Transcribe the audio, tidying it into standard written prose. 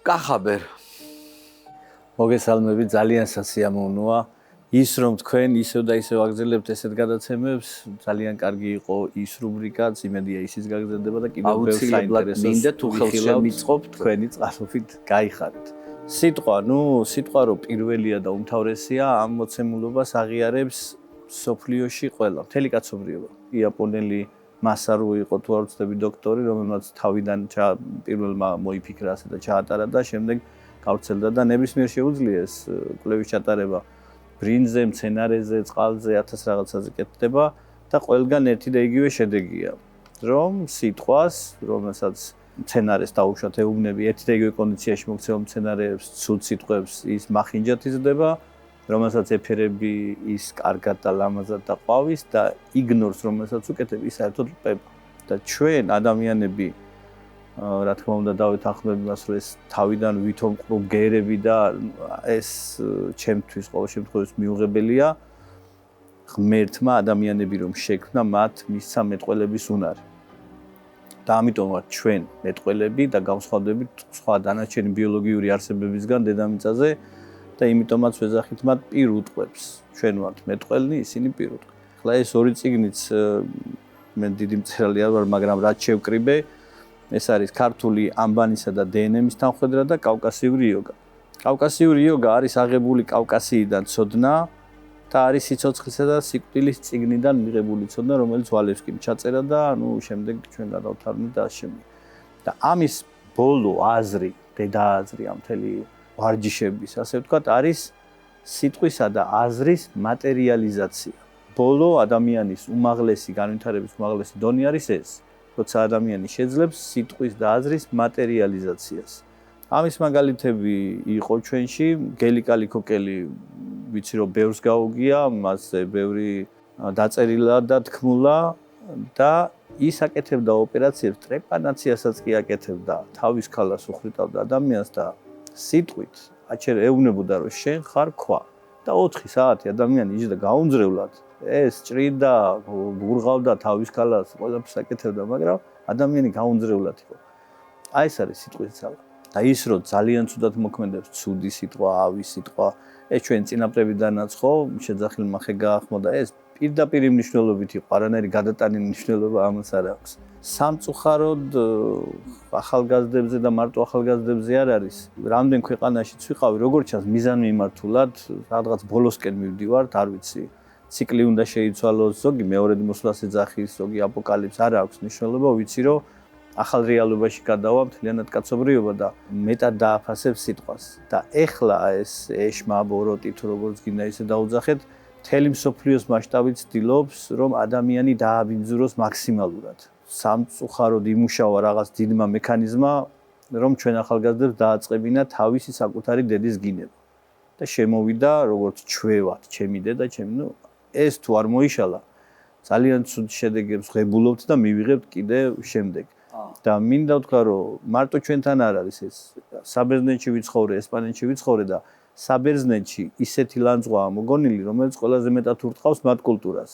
კახაბერ. მოგესალმებით, ძალიან სასიამოვნოა. ის რომ თქვენ ისევ და ისევ აგრძელებთ ესეთ გადაცემებს, ძალიან კარგი იყო ის რუბრიკაც, იმედია ისიც გაგრძელდება და კიდევ ბევრ საინტერესო მინდა თუ ხელს შემიწყობთ თქვენი წყალობით გაიხარეთ. სიტყვა რომ პირველია და უმთავრესია, ამ მოცემულობას აღიარებს სოფლიოში ყველა, მთელი კაცობრიობა. იაპონელი მასარო იყო თუ არ ვცდები დოქტორი, რომელმაც თავიდან პირველმა მოიფიქრა ასე და ჩაატარა და შემდეგ გავრცელდა და ნებისმიერ შეუძლია ეს კვლევის ჩატარება ბრინზე, მცენარეზე, წყალზე, 1000 რაღაცაზე კეთდება და ყველგან ერთი და იგივე შედეგია. რომ სიტყვას, რომელსაც მცენარეს დაუშვათ ეუბნები, ერთი და იგივე კონდიციაში მოქცეულ მცენარეებს, ცუდ სიტყვებს ის მახინჯად იზრდება, რომელსაც ეფერები ის კარგად და ლამაზად დაყვავის და იგნორს, რომელსაც უკეთებ, ის საერთოდ რპება. და ჩვენ ადამიანები რა თქმა უნდა დავეთანხმებ იმას, რომ ეს თავიდან ვითომ ყრუ გერები და ეს ჩემთვის ყოველ შემთხვევაში მიუღებელია ღმერთმა ადამიანები რომ შექმნა მათ მისცა მეტყველების უნარი. და ამიტომაც ჩვენ მეტყველები და გავსხვავდებით სხვა დანარჩენი ბიოლოგიური არსებებისგან დედამიწაზე და იმიტომაც ვეძახით მათ პირ უტყვებს. ჩვენ ვართ მეტყველნი, ისინი პირ უტყვენ. ახლა ეს ორი წიგნიც მე დიდი მწერალი არ ვარ, მაგრამ რაც შევკრიბე ეს არის ქართული ამბანისა და დნმ-ის თანხმდრა და კავკასიური იოგა. კავკასიური იოგა არის აღებული კავკასიიდან ცოდნა და არის სიცოცხლისა და სიკვდილის წიგნიდან მიღებული ცოდნა, რომელიც ვალევსკიმ ჩაწერა და შემდეგ ჩვენ გადავთარგმნით და შემდეგ. და ამის ბოლო აზრი, დედააზრი ამ მთელი ვარჯიშების, ასე ვთქვათ, არის სიტყვისა და აზრის მატერიალიზაცია. ბოლო ადამიანის უმაღლესი განვითარების უმაღლესი დონე არის ეს. როცა ადამიანი შეძლებს სიტყვის და აზრის მატერიალიზაციას. ამის მაგალითები იყო ჩვენში, გელი კალიქოკელი, ვიცი რომ ბევრს გაუგია, მასზე ბევრი დაწერილა და თქმულა და ის აკეთებდა ოპერაციებს, ტრეპანაციასაც კი აკეთებდა, თავის ქალას უხრიტავდა ადამიანს და სიტყვით ეუბნებოდა რომ შენ ხარ ქვა და 4 საათი ადამიანი იჯდა გაუნძრევლად ეს ჭრიდა, გურღავდა თავის ქალას, ყველაფერს აკეთებდა, მაგრამ ადამიანი გაუნძრევლად იყო. აი ეს არის სიტყვის ძალა. და ის რომ ძალიან ცუდად მოქმედებს ცუდი სიტყვა, ავის სიტყვა, ეს ჩვენ წინაპრებიდანაც ხო შეძახილმა ხე გაახმოდა, ეს პირდაპირ მნიშვნელობით იყო, არანაირი გადატანილი მნიშვნელობა ამას არ აქვს. სამწუხაროდ ახალგაზრდებზე და მარტო ახალგაზრდებზე არ არის. რამდენ ქვეყანაშიც ვიყავი, როგორც ჩანს მიზანმიმართულად, რაღაც ბოლოსკენ მივდივართ, არ ვიცი. ციკლი უნდა შეიცვალოს, ზოგი მეორედ მოსვლას ეძახის, ზოგი აპოკალიფს არ აქვს მნიშვნელობა, ვიცი რომ ახალ რეალობაში გადავა მთლიანად კაცობრიობა და მეტად დააფასებს სიტყვას. და ეხლა ეს ეშმა ბოროტი თუ როგორც გინდა ისე დაუძახეთ, მთელი მსოფლიოს მასშტაბით ცდილობს, რომ ადამიანი დააბინძუროს მაქსიმალურად. სამწუხაროდ იმუშავა რაღაც დიდმა მექანიზმმა, რომ ჩვენ ახალგაზრდებს დააწყებინა თავისი საკუთარი დედის გინება. და შემოვიდა როგორც ჩვევად, ჩემი დედა, ეს თუ არ მოიშალა, ძალიან ცუდ შედეგებს ღებულობთ და მივიღებთ კიდევ შემდეგ. და მინდა ვთქვა, რომ მარტო ჩვენთან არ არის ეს. საბერძნეთში ვიცხოვრე, ესპანეთში ვიცხოვრე და საბერძნეთში ისეთი ლანძღვაა მოგონილი, რომელიც ყველაზე მეტად ურტყავს მათ კულტურას.